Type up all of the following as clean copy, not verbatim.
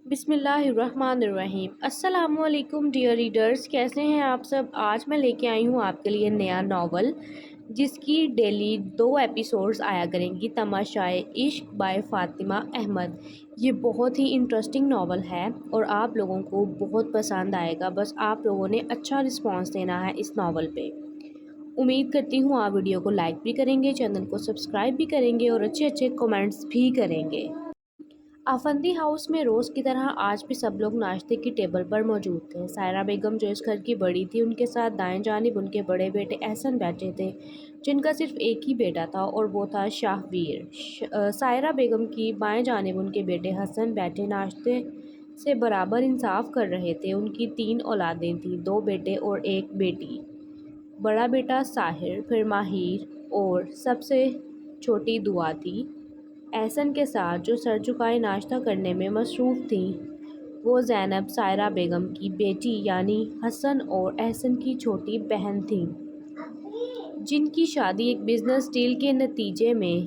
بسم اللہ الرحمن الرحیم۔ السلام علیکم ڈیئر ریڈرز، کیسے ہیں آپ سب؟ آج میں لے کے آئی ہوں آپ کے لیے نیا ناول، جس کی ڈیلی 2 ایپیسوڈز آیا کریں گی۔ تماشائے عشق بائی فاطمہ احمد۔ یہ بہت ہی انٹرسٹنگ ناول ہے اور آپ لوگوں کو بہت پسند آئے گا۔ بس آپ لوگوں نے اچھا رسپانس دینا ہے اس ناول پہ۔ امید کرتی ہوں آپ ویڈیو کو لائک بھی کریں گے، چینل کو سبسکرائب بھی کریں گے اور اچھے اچھے کمنٹس بھی کریں گے۔ آفندی ہاؤس میں روز کی طرح آج بھی سب لوگ ناشتے کی ٹیبل پر موجود تھے۔ سائرہ بیگم جو اس گھر کی بڑی تھی، ان کے ساتھ دائیں جانب ان کے بڑے بیٹے احسن بیٹھے تھے، جن کا صرف ایک ہی بیٹا تھا اور وہ تھا شاہویر۔ سائرہ بیگم کی بائیں جانب ان کے بیٹے حسن بیٹھے ناشتے سے برابر انصاف کر رہے تھے۔ ان کی 3 اولادیں تھیں، 2 بیٹے اور 1 بیٹی۔ بڑا بیٹا ساحر، پھر ماہر اور سب سے چھوٹی دعا تھی۔ احسن کے ساتھ جو سر جھکائے ناشتہ کرنے میں مصروف تھیں، وہ زینب سائرہ بیگم کی بیٹی یعنی حسن اور احسن کی چھوٹی بہن تھیں، جن کی شادی ایک بزنس ڈیل کے نتیجے میں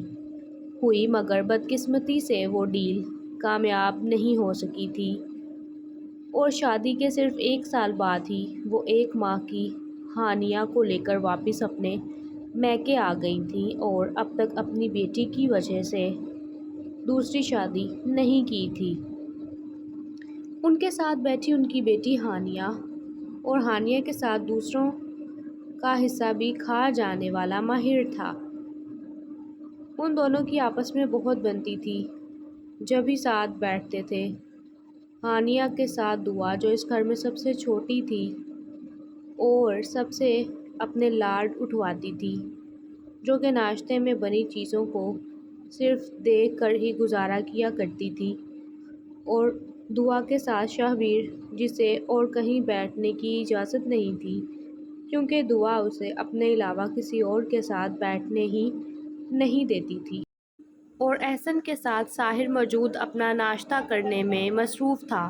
ہوئی، مگر بدقسمتی سے وہ ڈیل کامیاب نہیں ہو سکی تھی اور شادی کے صرف 1 سال بعد ہی وہ 1 ماہ کی ہانیہ کو لے کر واپس اپنے میکے آ گئی تھیں اور اب تک اپنی بیٹی کی وجہ سے دوسری شادی نہیں کی تھی۔ ان کے ساتھ بیٹھی ان کی بیٹی ہانیہ اور ہانیہ کے ساتھ دوسروں کا حصہ بھی کھا جانے والا ماہر تھا۔ ان دونوں کی آپس میں بہت بنتی تھی جب بھی ساتھ بیٹھتے تھے۔ ہانیہ کے ساتھ دعا، جو اس گھر میں سب سے چھوٹی تھی اور سب سے اپنے لاڈ اٹھواتی تھی، جو کہ ناشتے میں بنی چیزوں کو صرف دیکھ کر ہی گزارا کیا کرتی تھی، اور دعا کے ساتھ شاہویر، جسے اور کہیں بیٹھنے کی اجازت نہیں تھی کیونکہ دعا اسے اپنے علاوہ کسی اور کے ساتھ بیٹھنے ہی نہیں دیتی تھی۔ اور احسن کے ساتھ ساحر موجود اپنا ناشتہ کرنے میں مصروف تھا۔